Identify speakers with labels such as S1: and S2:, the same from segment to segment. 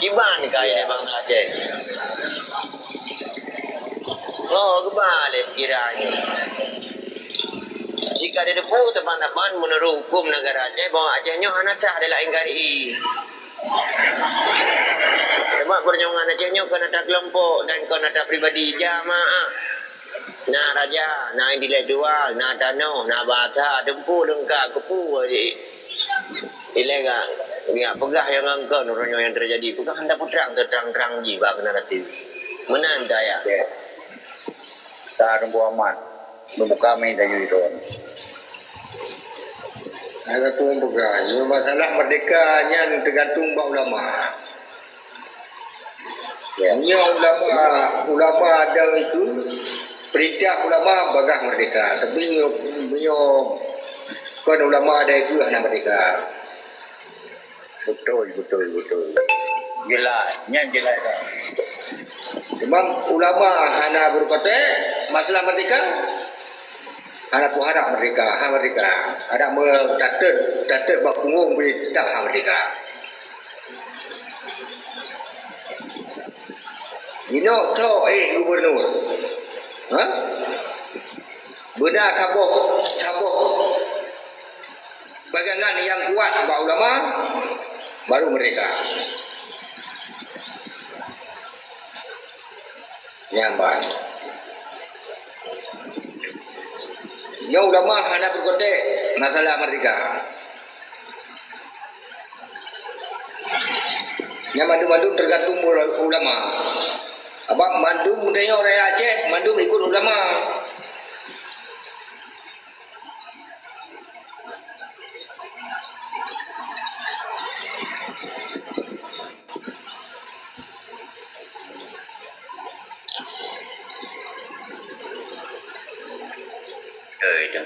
S1: Gimana kaya Bang Aceh? Oh, kebalik kiranya. Jika ada debu teman-teman menurut hukum negara Aceh, bahwa Acehnya anak tak ada lain kali. Sebab perjuangan Acehnya kena ada kelompok dan kena ada pribadi jamaah. Nak raja, nak intelektual, nak tanah, nak bahasa, dempu lengkap kepu adik. Ilegal. Ya, pegah yang angka nuranya yang terjadi. Pegah anda putrang terang-terang jiwa kena nanti. Menanda ya.
S2: Tak ada aman. Membuka main dan itu.
S3: Ada tu yang pegah. Masalah merdekanya tergantung bak ulama.
S2: Ya.
S3: Ulama ada itu perintah ulama bagah merdeka. Tapi kan ulama ada itu anak merdeka.
S2: Betul. Jelas. Yang jelas dah.
S3: Memang ulama hana berkata masalah merdeka hana ku harap merdeka, merdeka. Ada mencatat bak punggung boleh tetap merdeka. Ino tahu gubernur. Ha? Benar sabuh pegangan yang kuat bak ulama baru mereka. Nyamban. Yang ulama hana berkote masalah merdeka. Yang mandu-mandu tergantung ulama. Abang mandu mudanya orang Aceh, mandu ikut ulama.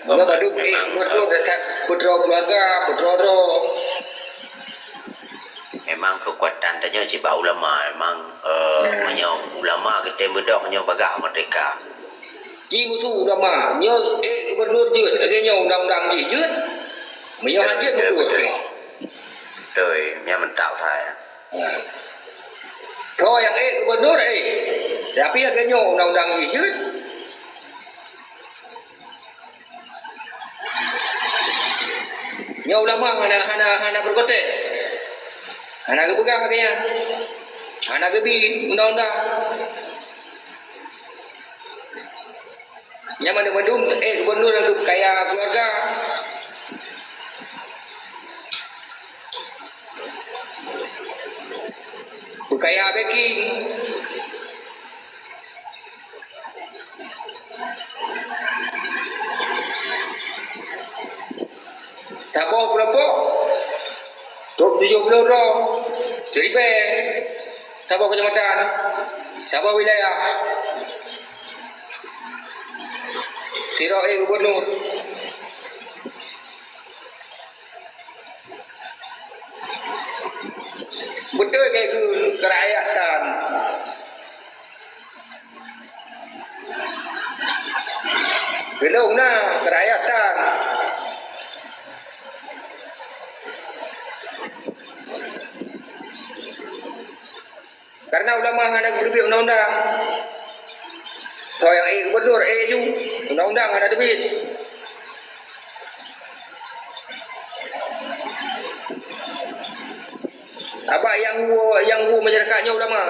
S3: Kalau mandu putra keluarga, putra roh.
S1: Memang kekuatan tanya si bau ulama memang ulama kita bedak nya bagah merdeka.
S3: Ji musuh ulama, nyo gubernur je, agaknya undang-undang je je. Menyo hajat betul.
S1: Rồi, yang mentau thai.
S3: Kau yang gubernur tapi agaknya undang-undang je je. Nyo ulama hana berkotek. Anak kepegang katanya. Anak kebi undang-undang. Yang mana-mana gubernur yang kaya keluarga. Kaya baking. Taboh berapa? Tok 70 roh. Seribe. Taboh kecamatan. Taboh wilayah. Siro gubernur. Betul kayak kerakyatan. Belum nah kerakyatan. Karena ulama hanya berbit undang-undang. Kau yang gubernur ju undang-undang ada debit. Apa yang masyarakatnya ulama.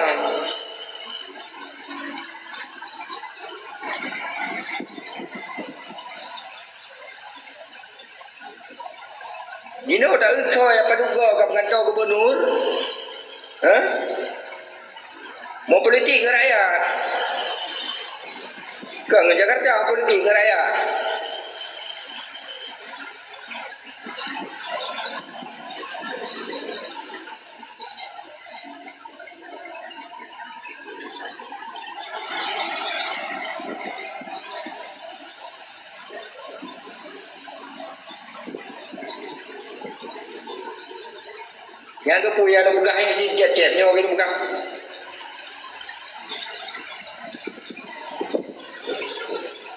S3: Ini tak usah apa duga kau mengantar gubernur. Hah? Mau politik ke rakyat? Kau ke Jakarta politik ke rakyat? Yang kepunya ada buka hanya cecetnya orang ini buka.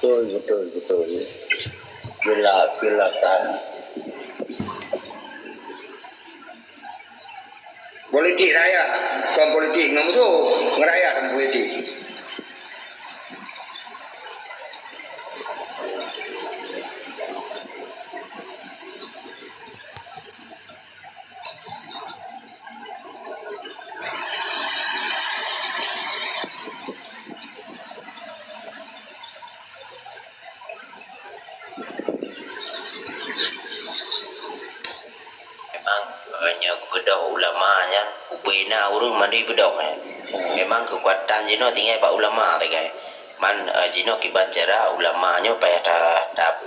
S2: Betul. Jelas kan.
S3: Politik rakyat, bukan politik dengan musuh, dengan rakyat dan politik.
S4: Memang hanya kepada ulamanya upina urung mandi bedok memang kekuatan jino tinggal pak ulama tak kan man jino kibancara ulamanya payah tak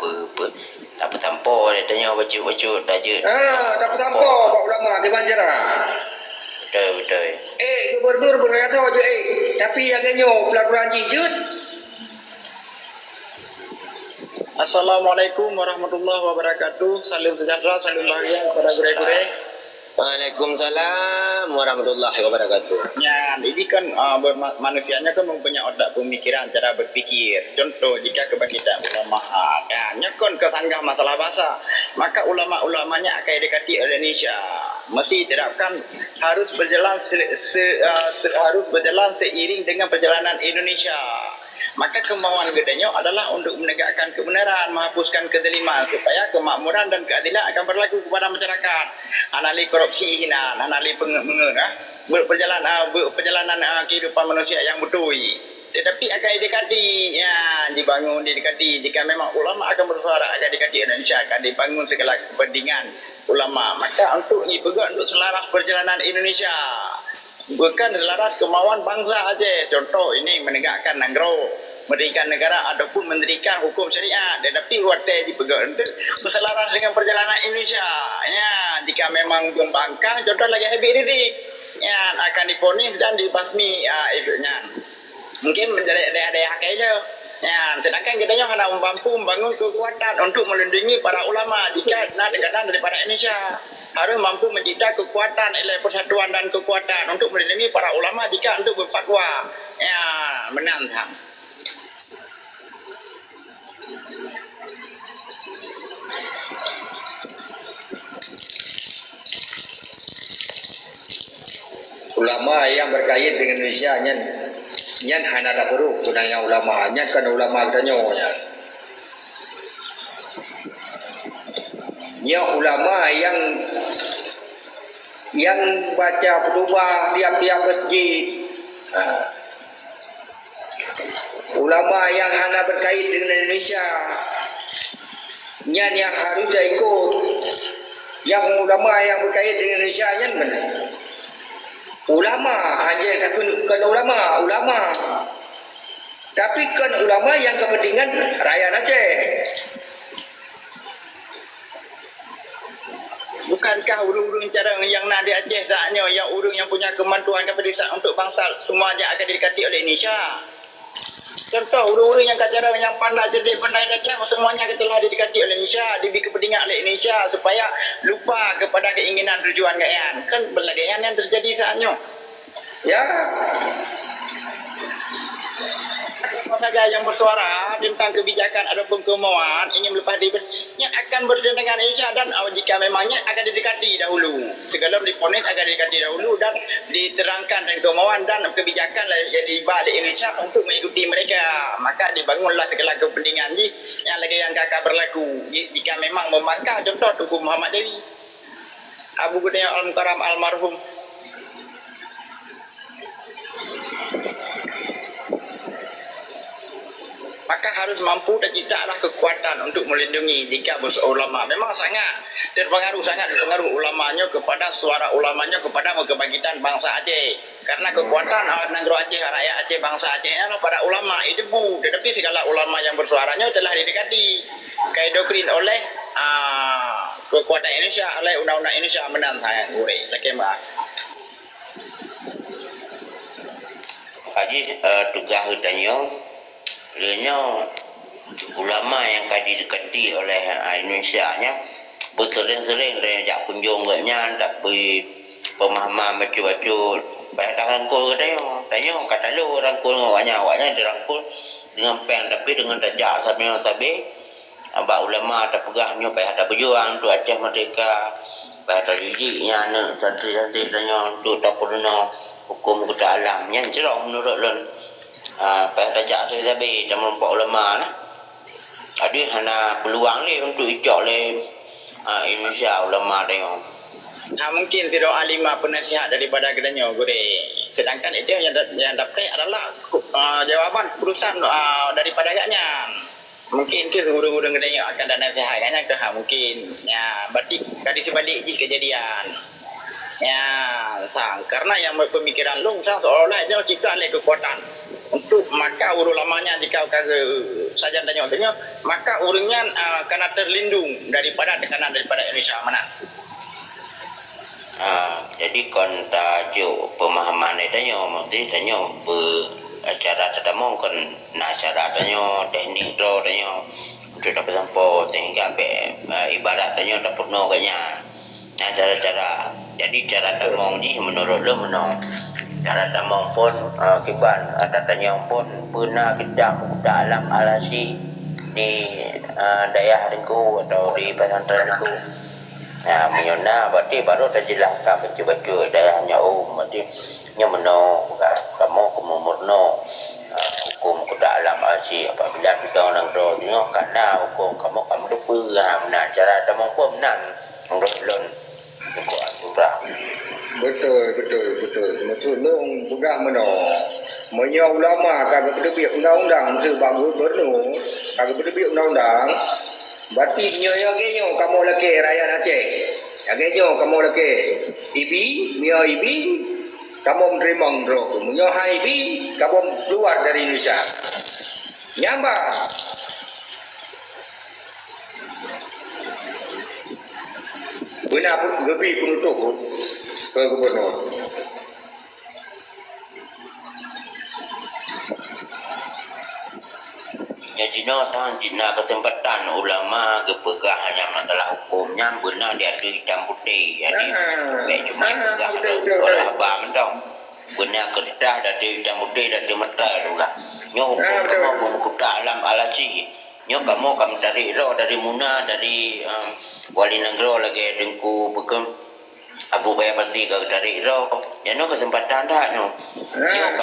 S4: apa tampo dia tanya baca daje
S3: Tak bertampar Pak Ulama di Banjarah.
S4: betul
S3: Gubernur berkata je tapi agaknya pelaturan jijut.
S5: Assalamualaikum warahmatullahi wabarakatuh. Salam sejahtera, salam bahagia kepada gure-gure.
S1: Waalaikumsalam warahmatullahi wabarakatuh.
S5: Ya, ini kan manusianya kan mempunyai otak pemikiran, cara berpikir. Contoh, jika kebangkitan ulama, kan, nyakon kesanggah masalah bahasa, maka ulama-ulamanya akan didekati oleh Indonesia. Mesti diterapkan harus berjalan harus berjalan seiring dengan perjalanan Indonesia. Maka kemauan gedenya adalah untuk menegakkan kebenaran, menghapuskan kezaliman supaya kemakmuran dan keadilan akan berlaku kepada masyarakat. Anali korupsi hina, anali perjalanan kehidupan manusia yang betul. Tetapi akan didekati, ya, didekati. Jika memang ulama akan bersuara, akan didekati Indonesia, akan dibangun segala kepentingan ulama. Maka untuk ini juga untuk selaras perjalanan Indonesia. Bukan selaras kemauan bangsa aja. Contoh ini menegakkan negara, mendirikan negara ataupun mendirikan hukum syariat. Tetapi waktu dipegang untuk berselaras dengan perjalanan Indonesia. Ya, jika memang membangkang, contoh lagi Habib Rizik, ya, akan diponis dan dibasmi ibunya. Mungkin menjadi ada hak itu. Ya, sedangkan kita hanya mampu membangun kekuatan untuk melindungi para ulama jika negara daripada Indonesia harus mampu mencipta kekuatan oleh persatuan dan kekuatan untuk melindungi para ulama jika untuk berfatwa. Ya, menantang.
S3: Ulama yang berkait dengan Indonesia nyan hana ada perlu kunanya ulama nyan kan ulama katanya nya ulama yang baca khutbah tiap-tiap masjid. Ulama yang hana berkait dengan Indonesia nyan yang harus ikut. Yang ulama yang berkait dengan Indonesia nyan mana? Ulama hanya tapi kan ulama tapi kan ulama yang kepentingan rakyat Aceh.
S5: Bukankah urung-urung cara yang nak di Aceh saatnya yang urung yang punya kemampuan kepedulian untuk bangsa semuanya akan didekati oleh Indonesia. Contoh urung-urung yang kacara yang pandai cerdik pandai Aceh semuanya telah didekati oleh Indonesia, diberi kepentingan oleh Indonesia supaya lupa kepada keinginan tujuan gayaan. Kan berlagaian yang terjadi saatnya.
S3: Ya.
S5: Siapa saja yang bersuara tentang kebijakan ataupun kemauan ingin melepas diri yang akan bertentangan Indonesia dan jika memangnya akan didekati dahulu. Segala diponis akan didekati dahulu dan diterangkan dan kemauan dan kebijakan yang dibalik Indonesia untuk mengikuti mereka. Maka dibangunlah segala kepentingan yang lagi yang akan berlaku. Jika memang membangkang contoh Tuku Muhammad Dewi, Abu Gudaya Al-Mukarram almarhum. Maka harus mampu dan ciptalah kekuatan untuk melindungi jika ulama memang sangat terpengaruh ulamanya kepada suara ulamanya kepada kebangkitan bangsa Aceh karena kekuatan negara Aceh, rakyat Aceh, bangsa Aceh adalah para ulama itu tetapi segala ulama yang bersuaranya telah didekati doktrin oleh kekuatan Indonesia oleh undang-undang Indonesia menantang gue lakemah.
S4: Haji tugas hutanya ulama yang akan didekati oleh Indonesia nya bersering-sering dia kunjung nya tapi pemahaman baca-baca banyak rangkul tanya kata lu rangkul awaknya dirangkul dengan pen tapi dengan dajak sampai abang ulama tak pegahnya payah tak berjuang untuk Aceh Merdeka pada jijiknya ne santri-santri tanya untuk dapur no hukum kita alam yang cerah menurut lon pada jak saya tapi dalam pak ulama lah ada hana peluang ni untuk ijak le Indonesia ulama tengok
S5: Mungkin tidak alimah penasihat daripada kedanya gure. Sedangkan itu yang dapat adalah jawapan keputusan daripada agaknya. Mungkin ke guru-guru kedanya akan dan nasihat agaknya ke mungkin. Ya, berarti kali sebalik je kejadian. Ya, sang karena yang pemikiran long sang seolah-olah dia cipta oleh kekuatan untuk maka urus lamanya jika saja tanya maka urusnya kena terlindung daripada tekanan daripada Indonesia mana.
S4: Jadi kon tajuk pemahaman ni tanya mesti tanya cara tetamu kon nak cara tanya teknik tu tanya untuk dapat sampai sehingga ibarat tanya dapat no kanya nah cara-cara jadi cara tetamu ni menurut lo menang cara tetamu pun kiban ada tanya pun pernah gedang dalam alasi di daerah dengku atau di pesantren dengku. Nah, menyona berarti baru terjelaskan baca-baca daerahnya berarti nya meno kamu kumurno hukum kuda alam asy apabila kita orang ro tengok karena hukum kamu lupa benar cara temu pun benar menurut lon hukum aturan
S3: Betul. Maksud long pegah meno. Menyo ulama kagak berdebik undang-undang sebab gubernur kagak berdebik undang-undang. Berarti nyo genyo kamu laki rakyat Aceh. Ya genyo kamu laki ibi, mio ibi kamu menerima ngro. Nyo hai ibi kamu keluar dari Indonesia. Nyamba. Benar pun lebih penutup ke gubernur.
S4: ya Cina kesempatan ulama kepegah hanya masalah hukumnya benar dia ada hitam putih jadi cuma pegah oleh abang tau benar kertas dah ada hitam putih dah ada metal juga nyo hukum kamu buka alam alasi nyo kamu cari roh dari Muna dari wali negara lagi dengku bekem Abu Bakar Pati ke cari roh ya no kesempatan dah nyo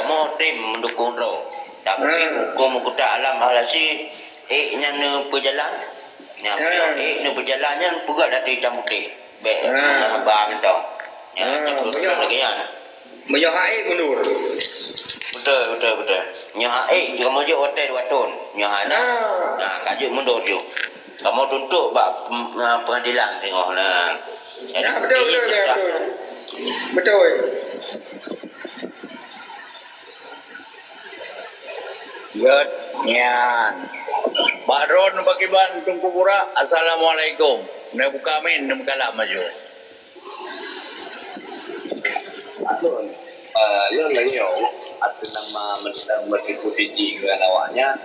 S4: kamu tim mendukung roh tapi hukum kita alam halasi nya berjalan nya nya berjalannya juga dah hitam putih baik abang tau ya lagi kan
S3: Menyohai mundur.
S4: betul nya juga mau je hotel 2 tahun nya nah kajuk mundur tu kamu tuntut bab pengadilan tengok nah
S3: Ya betul.
S2: Yot, nyan. Baron bakiban tungku pura. Assalamualaikum. Nabuka amin, nabuka lama jo.
S6: Yun lang yun. At nama mengikuti dengan awaknya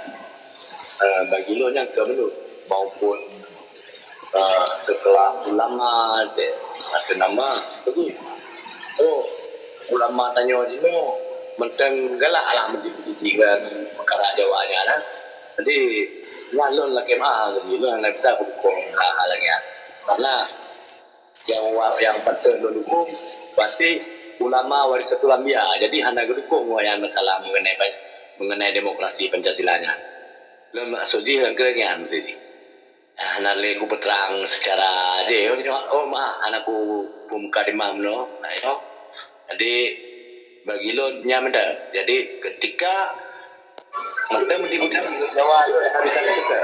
S6: bagi lo yang kebelu maupun sekelas ulama ada nama begitu. Oh ulama tanya jino mentang galak lah mengikuti dengan perkara jawabnya lah. Jadi nyalon lagi jadi lo yang bisa hukum hal lagi karena yang penting lo hukum berarti ulama warisatul anbiya. Jadi hanya dukung yang masalah mengenai demokrasi Pancasilanya. Lo maksudnya yang kerengan sini. Nalai ku peterang secara je. Oh anakku pumuka di mamno. Jadi bagi lo nyaman dah. Jadi ketika mereka mengikuti Jawa bisa kita.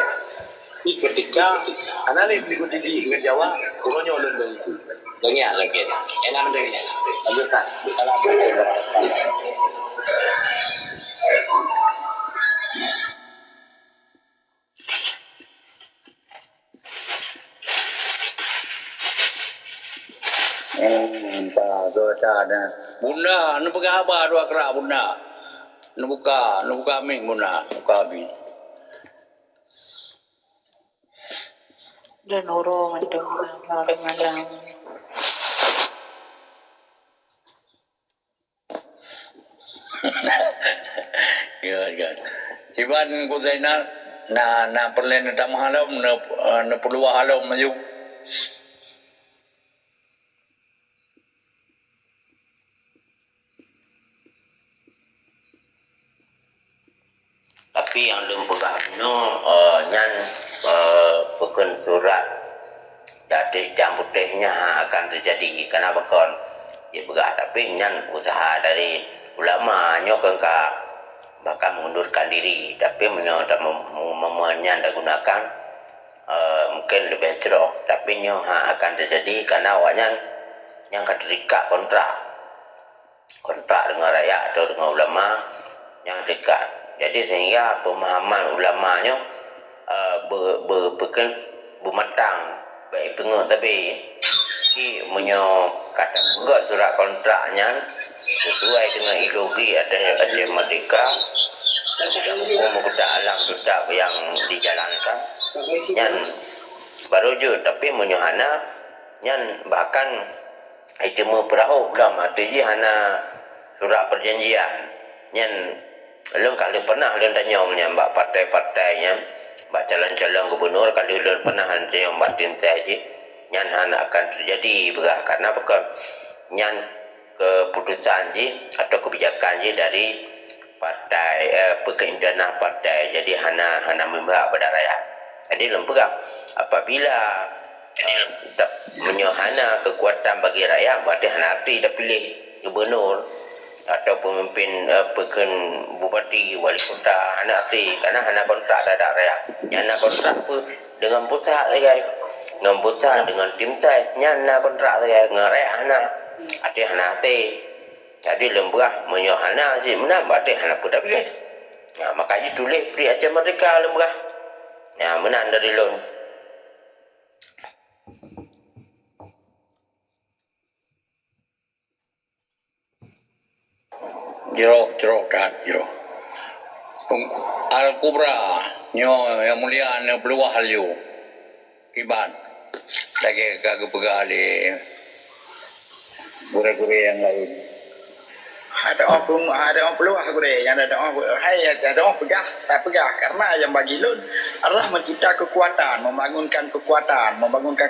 S6: Ini ketika nalai mengikuti dengan Jawa, urunnya ulun dari itu. Dengar lagi. Enak mendengarnya. Ambil sah. Kalau
S2: Bunda, nu pakai apa dua kerak bunda? Nu buka aming bunda, buka habis.
S7: Dan orang itu malam-malam.
S2: Ya. Iban ko Zainal na perlen na mahalom na perlu halom maju.
S4: tapi yang lem pegah no nyan bukan surat jadi jam putihnya akan terjadi karena bakon dia pegah tapi nyan usaha dari ulama nyo kan bahkan mengundurkan diri tapi nyan dah gunakan mungkin lebih cerah tapi nyo akan terjadi karena awaknya yang terikat kontrak dengan rakyat atau dengan ulama yang dekat. Jadi sehingga pemahaman ulamanya bermatang baik pengok tapi kata juga surat kontraknya sesuai dengan ideologi ada merdeka hukum alam tetap yang dijalankan yang baru je tapi menyohana yang bahkan itu perahu ulama tu je hana surat perjanjian yang belum kali pernah belum tanya menyambak partai-partai yang mbak calon-calon gubernur kali belum pernah nanti yang batin saja yang hana akan terjadi berah karena bukan yang keputusan je atau kebijakan je dari partai internal partai jadi hana memberah pada rakyat jadi lemperah apabila menyohana kekuatan bagi rakyat berarti hana arti dah pilih gubernur atau pemimpin bupati wali kota hana arti karena hana kontrak ada rakyat yang hana kontrak pun dengan pusat saja dengan pusat dengan tim saya hana kontrak saja dengan rakyat hana arti hana arti jadi lembrah menyohana si menang berarti hana pun dah pilih makanya tulis free aja merdeka lembrah menang dari loan.
S2: Jero kan jero. Al Kubra nyo yang mulia ne beluah halio. Iban. Lagi kagak pegali. Gure-gure yang lain.
S5: Ada orang peluang yang ada orang pegah tak pegah karena yang bagi lun adalah mencipta kekuatan, membangunkan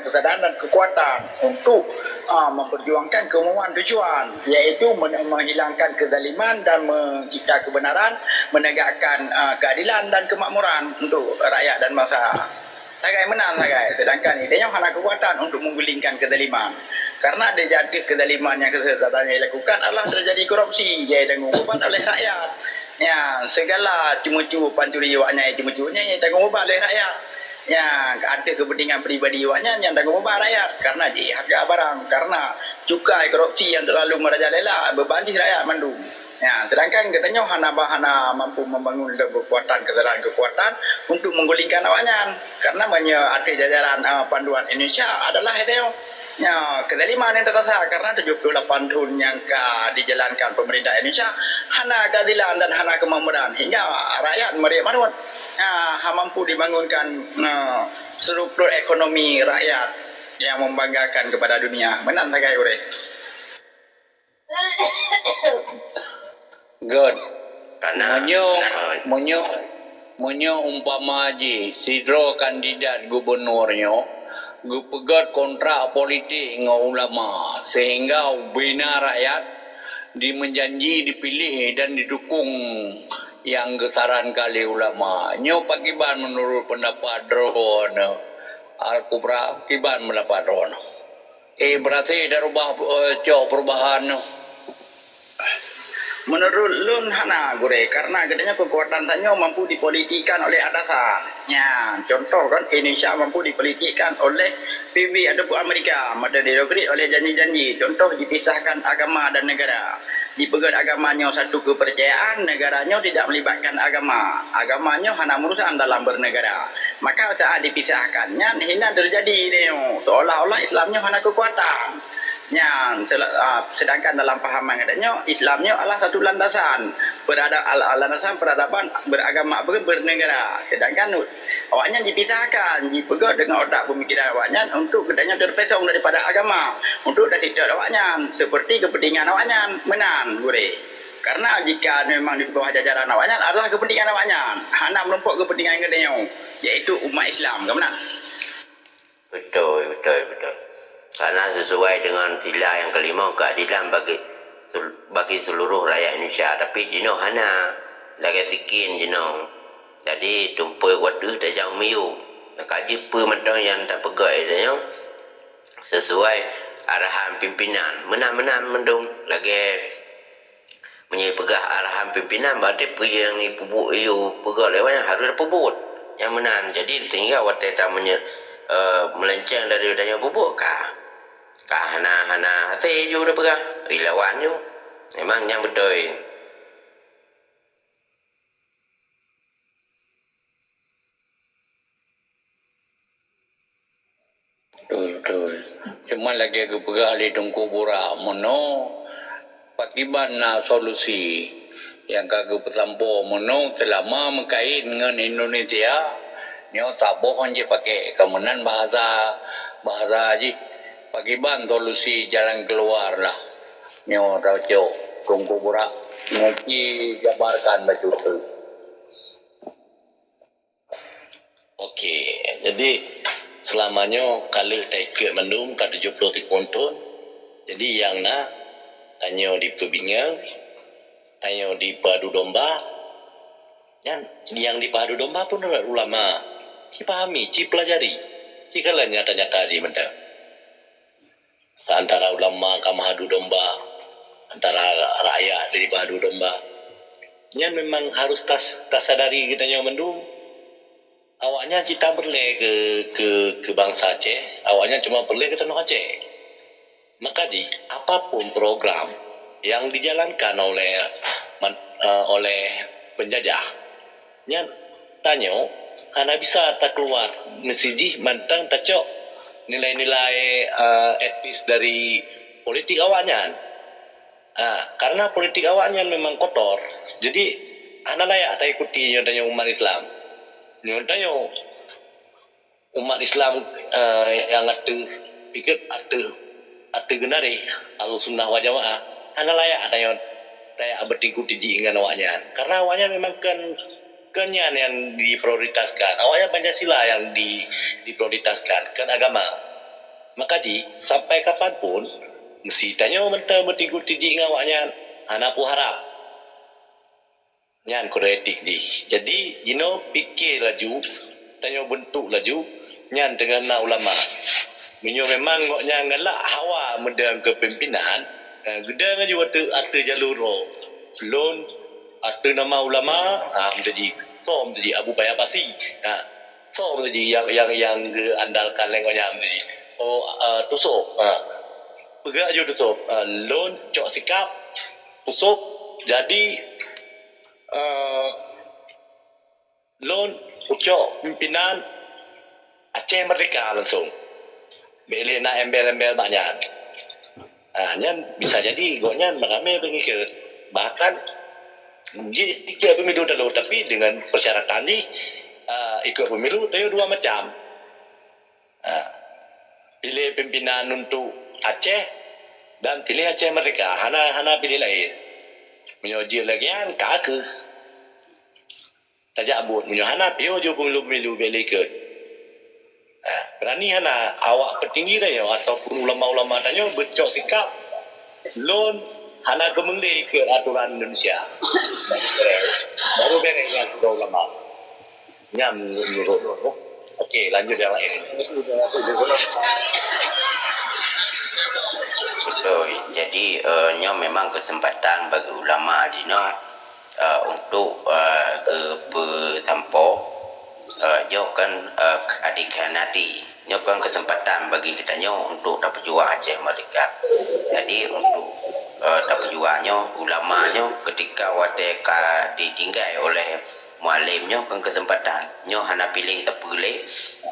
S5: kesadaran dan kekuatan untuk memperjuangkan kemauan tujuan iaitu menghilangkan kezaliman dan mencipta kebenaran, menegakkan keadilan dan kemakmuran untuk rakyat dan bangsa. Tagai menang tagai sedangkan dia hanya kekuatan untuk menggulingkan kezaliman. Karena dia jadi kezaliman yang kesesatan yang dilakukan adalah terjadi korupsi yang ditanggung beban oleh rakyat. Ya, segala cuma-cuma pancuri awaknya cuma-cumanya yang ditanggung beban oleh rakyat. Ya, ada kepentingan peribadi awaknya yang ditanggung beban rakyat karena harga barang, karena cukai korupsi yang terlalu merajalela beban rakyat mandu. Ya, sedangkan katanya hana mampu membangun kekuatan untuk menggulingkan awaknya karena ada jajaran panduan Indonesia adalah dia kezaliman yang terasa karena 78 tahun yang dijalankan pemerintah Indonesia hana keadilan dan hana kemakmuran hingga rakyat meriak manut mampu dibangunkan struktur ekonomi rakyat yang membanggakan kepada dunia menang tak ure.
S2: Good.
S4: Karena
S2: Menyo umpama je sidro kandidat gubernurnya pegat kontrak politik dengan ulama sehingga bina rakyat dimenjanji dipilih dan didukung yang gesaran kali ulama. Nyo pakiban menurut pendapat Rohon Al Kubra kiban mendapat Rohon. Berarti dah rubah perubahan.
S5: Menurut lun hana gure karena katanya kekuatan tanya mampu dipolitikan oleh atasan. Ya, contoh kan Indonesia mampu dipolitikan oleh PB ataupun Amerika, maka didoktrin oleh janji-janji. Contoh dipisahkan agama dan negara. Dipegat agamanya satu kepercayaan, negaranya tidak melibatkan agama. Agamanya hanya urusan dalam bernegara. Maka saat dipisahkannya hina terjadi dia. Seolah-olah Islamnya hanya kekuatan. Sedangkan dalam pahaman katanya Islamnya adalah satu landasan landasan peradaban beragama bernegara. Sedangkan awaknya dipisahkan dipegat dengan otak pemikiran awaknya untuk katanya terpesong daripada agama untuk dasar awaknya seperti kepentingan awaknya menan gure. Karena jika memang di bawah jajaran awaknya adalah kepentingan awaknya hanya menumpuk kepentingan katanya iaitu umat Islam kebenar.
S4: Betul. Karena sesuai dengan sila yang kelima keadilan bagi seluruh rakyat Indonesia. Tapi jino hana lagi tikin jino Jadi tumpul waduh dah jauh miu. Kaji pe mentang yang tak pegai dah yo. Sesuai arahan pimpinan. Menang-menang mendung lagi menyai pegah arahan pimpinan berarti pergi yang ni pubuk you pegah lewat harus ada pubuk yang menang. Jadi tinggal watai tak melenceng dari daya pubuk kah hana hati you dah pegah ilawan you memang yang betul.
S2: Betul. Cuma lagi aku pegah di Tungku Burak mono pakiban na solusi yang kagak pesampo mono selama mengkait dengan Indonesia nyo saboh je pakai kemenan bahasa aji pakiban solusi jalan keluar lah nyo rajo Tungku Burak ngoki jabarkan baju tu.
S6: Okey, jadi selamanya kalau tak mendung ka 70 konton. Jadi yang na tanya di Kebingang, tanya di Padu Domba. Yang di Padu Domba pun ada ulama. Ci pahami, ci pelajari. Ci kala nyata-nyata di mentang. Antara ulama ke Padu Domba, antara rakyat di Padu Domba. Yang memang harus tas sadari kita yang mendung. Awaknya kita berle ke bangsa Aceh, awaknya cuma berle ke tanah Aceh. Maka apapun program yang dijalankan oleh penjajah, nya tanyo ana bisa tak keluar mesiji mantang tacok nilai-nilai etis dari politik awaknya. Karena politik awaknya memang kotor. Jadi ana layak tak ikuti yang umat Islam. Nyatanya umat Islam yang ikut ada genari Ahlussunnah wal Jamaah hanya layak ada yang bertingkut tinggi dengan awaknya karena awaknya memang kenyan yang diprioritaskan, awaknya Pancasila yang diprioritaskan, kan agama. Maka sampai kapanpun mesti tanya bertingkut tinggi dengan awaknya anak pun harap nyan koretik jadi fikir laju tanya bentuk laju nyan dengan ulama minyo memang ngoknya ngelak hawa medang kepimpinan gedang aja waktu ada jalur belum ada nama ulama menjadi Abu Paya Pasi menjadi yang andalkan lengoknya menjadi tusuk pegak aja tusuk lon cok sikap tusuk jadi lon ucok pimpinan Aceh Merdeka langsung beli nak embel-embel banyak nyan bisa jadi goknya merame pengikut bahkan tiga pemilu dulu tapi dengan persyaratan ikut pemilu tayo dua macam pilih pimpinan untuk Aceh dan pilih Aceh Merdeka hana pilih lain menyoji lagi kan kake tajak abut menyohana pio jo pemilu belikut berani hana awak petinggi dah ya ataupun ulama-ulama tanya bercok sikap lon hana gemengli ke aturan Indonesia baru beres yang ulama nyam menurut okey lanjut yang lain.
S4: Betul. Jadi memang kesempatan bagi ulama untuk bertampau kan adik nanti kan kesempatan bagi kita untuk tak berjuang Aceh Merdeka. Jadi untuk tak berjuangnya ulamanya ketika wateka ditinggal oleh mualimnya kan kesempatan hana pilih tak pilih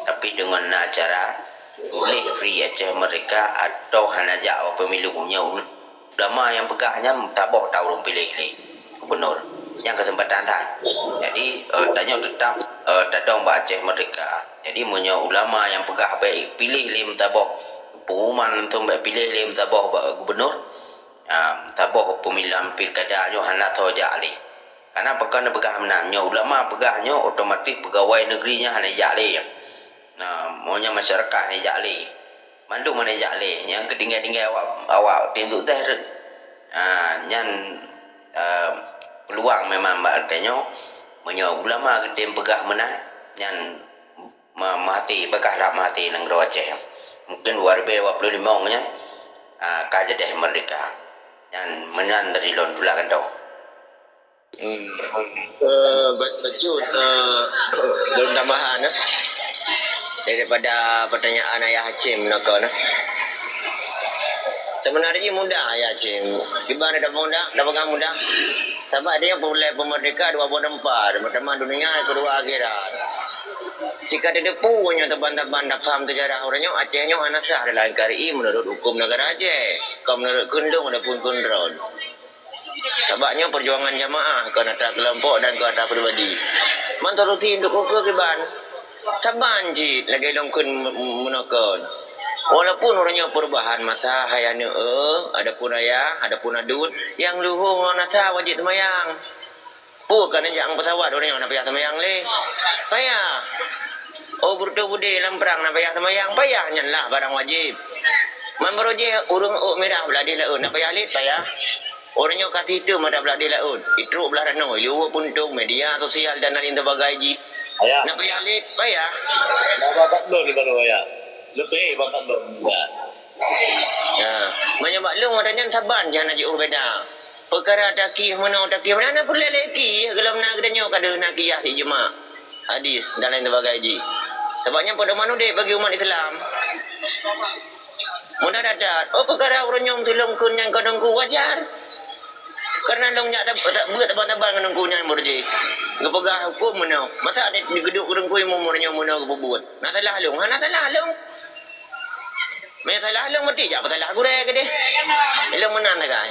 S4: tapi dengan cara boleh free Aceh Merdeka atau hana jauh pemilunya ulama yang pegahnya tak boleh tahu orang pilih gubernur yang kesempatan dah. Jadi tanya tetap tadong Aceh Merdeka. Jadi punya ulama yang pegah baik pilih lim tabok pengumuman untuk pilih lim tabok gubernur tabok pemilihan pilkada nyo hana toja ali. Karena pegah menamnya ulama pegahnya otomatis pegawai negerinya hana jali. Maunya masyarakat ni jali. Mandu mana jali yang ketinggal-tinggal awak tinduk teh nyan peluang memang artinya menyo ulama gedem pegah menang nyan mati bekah dak mati nang ro Aceh mungkin warbe 25 nya ka jadi merdeka nyan menyan dari lon dula kan tau
S1: Betul. Dalam tambahan daripada pertanyaan Ayah Hacim nak. Sebenarnya mudah Ayah Hacim. Gimana dah mudah? Dah pegang mudah? Sebab dia boleh pemerdeka 2004. Pertama dunia, kedua akhirat. Jika dia punya teman-teman dah faham sejarah orangnya, Acehnya anasah dalam KRI menurut hukum negara Aceh. Kau menurut kundung ada pun kundron. Sebabnya perjuangan jamaah kau nak kelompok dan kau tak pribadi. Manturuti untuk kau kiban. Taban je lagi longkun menokon. Walaupun orangnya perubahan masa hayane ada pun ayah, ada pun adun yang luhung orang nasa wajib semayang. Bukan jangan pesawat orangnya nak payah semayang le. Payah. Oh burdo bude lamprang nak payah semayang payah nyanlah barang wajib. Man beroje urung merah belah di laut nak payah lit payah. Orangnya kat situ ada belah di laut. Itu belah rano, luar puntung media sosial dan lain sebagainya.
S6: Ayah.
S1: Nak payah lit payah.
S6: Nak bapak belum di baru ayah. Lebih bapak belum juga.
S1: Menyebab lu adanya saban jangan aja beda. Perkara taki mana nak boleh leki kalau nak adanya kada nak kiyah di jemaah. Hadis dan lain sebagainya. Sebabnya pada mana dek bagi umat Islam. Mudah dadat. Oh perkara orang yang tolong kun yang kadangku wajar. Karena dong tak buat tebang-tebang dengan kunyang berje. Ngepegah hukum mana? Masa ada di geduk kurang kuih umurnya mana kebuat. Nak salah long, nak salah long. Mai salah long mati je apa salah aku dah ke dia. Long menang dah kan.